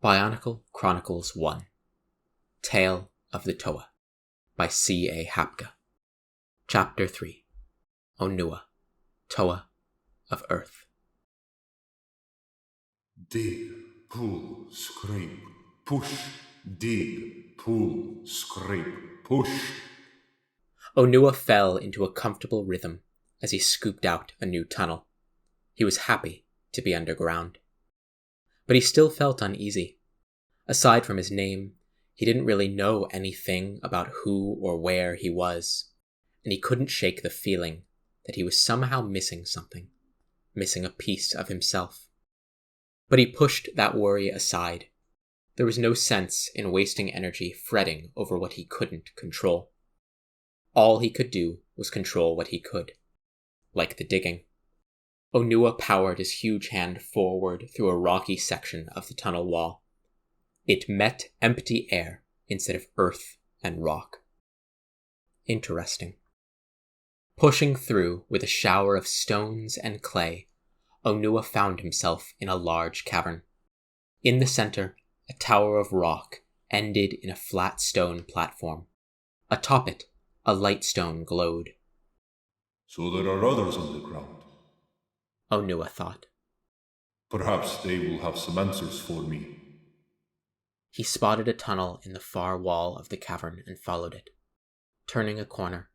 Bionicle Chronicles 1 Tale of the Toa by C.A. Hapka. Chapter 3 Onua, Toa of Earth. Dig, pull, scrape, push. Dig, pull, scrape, push. Onua fell into a comfortable rhythm as he scooped out a new tunnel. He was happy to be underground. But he still felt uneasy. Aside from his name, he didn't really know anything about who or where he was, and he couldn't shake the feeling that he was somehow missing something, missing a piece of himself. But he pushed that worry aside. There was no sense in wasting energy fretting over what he couldn't control. All he could do was control what he could, like the digging. Onua powered his huge hand forward through a rocky section of the tunnel wall. It met empty air instead of earth and rock. Interesting. Pushing through with a shower of stones and clay, Onua found himself in a large cavern. In the center, a tower of rock ended in a flat stone platform. Atop it, a light stone glowed. So there are others underground. Onua thought. Perhaps they will have some answers for me. He spotted a tunnel in the far wall of the cavern and followed it. Turning a corner,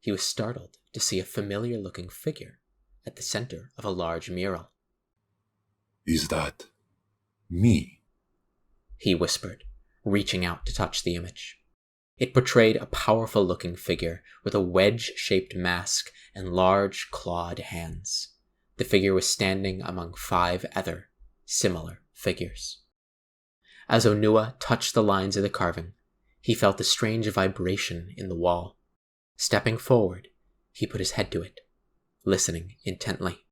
he was startled to see a familiar-looking figure at the center of a large mural. Is that me? He whispered, reaching out to touch the image. It portrayed a powerful-looking figure with a wedge-shaped mask and large clawed hands. The figure was standing among 5 other, similar figures. As Onua touched the lines of the carving, he felt a strange vibration in the wall. Stepping forward, he put his head to it, listening intently.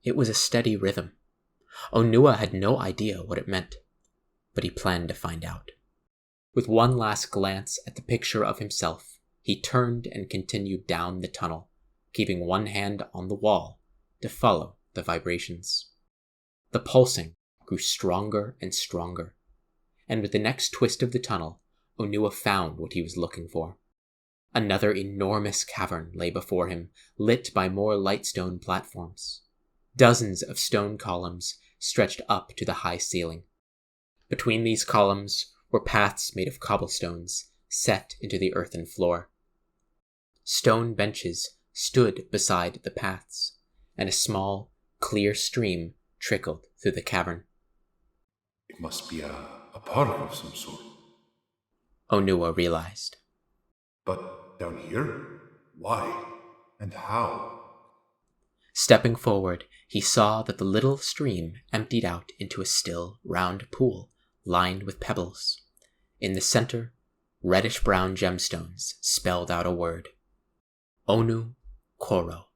It was a steady rhythm. Onua had no idea what it meant, but he planned to find out. With one last glance at the picture of himself, he turned and continued down the tunnel, keeping one hand on the wall to follow the vibrations. The pulsing grew stronger and stronger, and with the next twist of the tunnel, Onua found what he was looking for. Another enormous cavern lay before him, lit by more lightstone platforms. Dozens of stone columns stretched up to the high ceiling. Between these columns were paths made of cobblestones set into the earthen floor. Stone benches stood beside the paths, and a small, clear stream trickled through the cavern. It must be a park of some sort. Onua realized. But down here? Why? And how? Stepping forward, he saw that the little stream emptied out into a still, round pool lined with pebbles. In the center, reddish-brown gemstones spelled out a word. Onu Koro.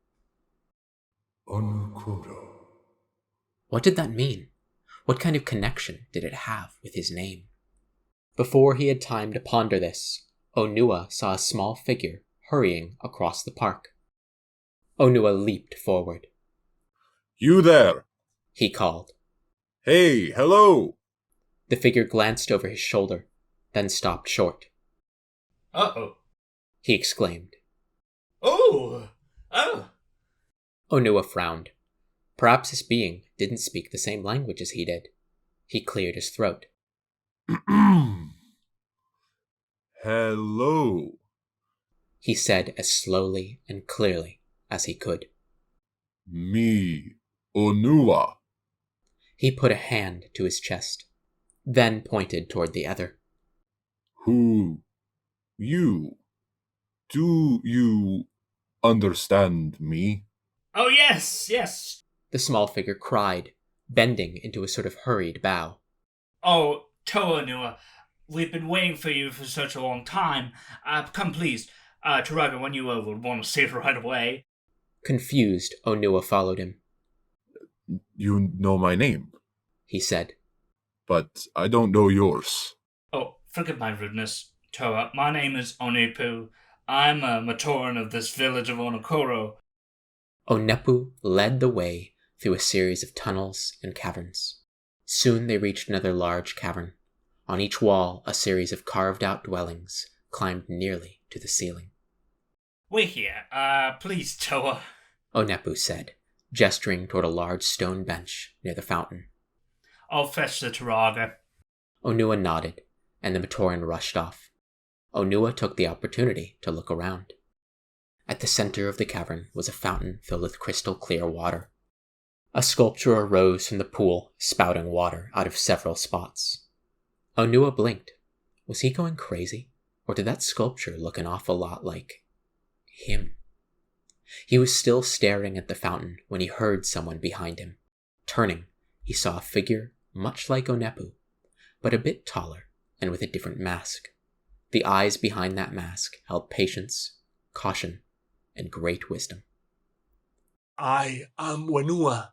Onu Koro. What did that mean? What kind of connection did it have with his name? Before he had time to ponder this, Onua saw a small figure hurrying across the park. Onua leaped forward. You there! He called. Hey, hello! The figure glanced over his shoulder, then stopped short. Uh-oh. He exclaimed. Oh! Onua frowned. Perhaps this being didn't speak the same language as he did. He cleared his throat. Hello, he said as slowly and clearly as he could. Me, Onua. He put a hand to his chest, then pointed toward the other. Who? You? Do you understand me? Oh, yes. The small figure cried, bending into a sort of hurried bow. Oh, Toa Onua, we've been waiting for you for such a long time. Come please. Turaga, Whenua will want to see it right away. Confused, Onua followed him. You know my name, he said. But I don't know yours. Oh, forgive my rudeness, Toa. My name is Onepu. I'm a Matoran of this village of Onokoro. Onepu led the way through a series of tunnels and caverns. Soon they reached another large cavern. On each wall, a series of carved-out dwellings climbed nearly to the ceiling. We're here. Please, Toa. Onepu said, gesturing toward a large stone bench near the fountain. I'll fetch the Turaga. Onua nodded, and the Matoran rushed off. Onua took the opportunity to look around. At the center of the cavern was a fountain filled with crystal-clear water. A sculpture arose from the pool, spouting water out of several spots. Onua blinked. Was he going crazy? Or did that sculpture look an awful lot like him? He was still staring at the fountain when he heard someone behind him. Turning, he saw a figure much like Onepu, but a bit taller and with a different mask. The eyes behind that mask held patience, caution, and great wisdom. I am Whenua,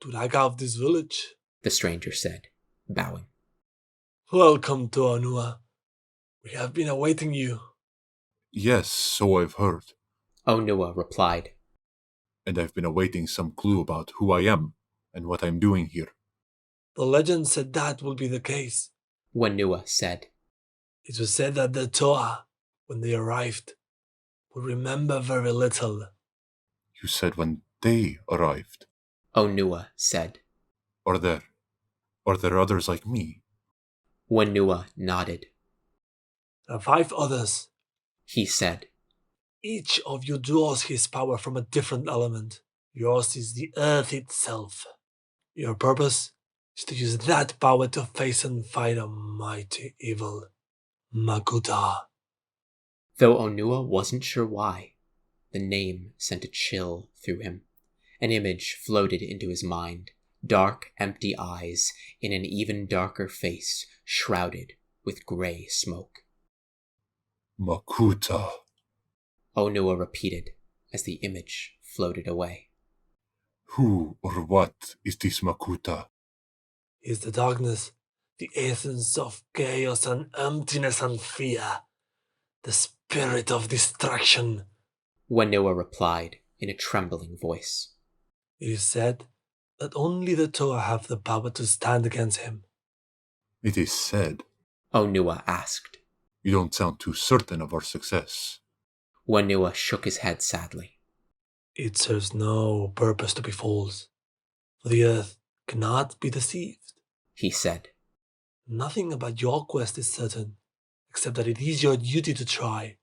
Turaga of this village, the stranger said, bowing. Welcome to Onua. We have been awaiting you. Yes, so I've heard. Onua replied. And I've been awaiting some clue about who I am and what I'm doing here. The legend said that will be the case. Whenua said. It was said that the Toa, when they arrived, would remember very little. You said when they arrived. Onua said. Are there others like me? Whenua nodded. There are 5 others. He said. Each of you draws his power from a different element. Yours is the earth itself. Your purpose is to use that power to face and fight a mighty evil, Makuta. Though Onua wasn't sure why, the name sent a chill through him. An image floated into his mind, dark, empty eyes in an even darker face, shrouded with gray smoke. Makuta, Onua repeated as the image floated away. Who or what is this Makuta? He is the darkness, the essence of chaos and emptiness and fear, the spirit of destruction. Whenua replied in a trembling voice. It is said that only the Toa have the power to stand against him. It is said. Onua asked. You don't sound too certain of our success. Whenua shook his head sadly. It serves no purpose to be false, for the earth cannot be deceived. He said. Nothing about your quest is certain, except that it is your duty to try.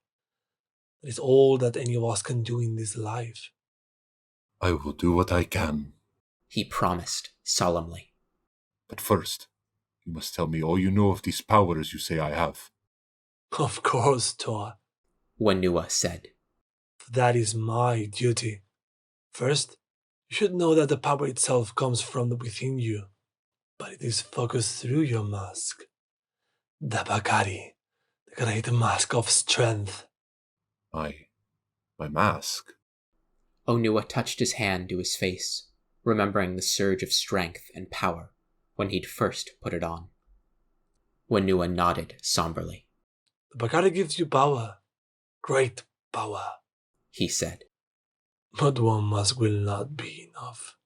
That is all that any of us can do in this life. I will do what I can, he promised solemnly. But first, you must tell me all you know of these powers you say I have. Of course, Toa, Whenua said. For that is my duty. First, you should know that the power itself comes from within you, but it is focused through your mask. The Bakari, the great mask of strength. My mask? Onua touched his hand to his face, remembering the surge of strength and power when he'd first put it on. Whenua nodded somberly. The Bakari gives you power, great power, he said. but one mask will not be enough.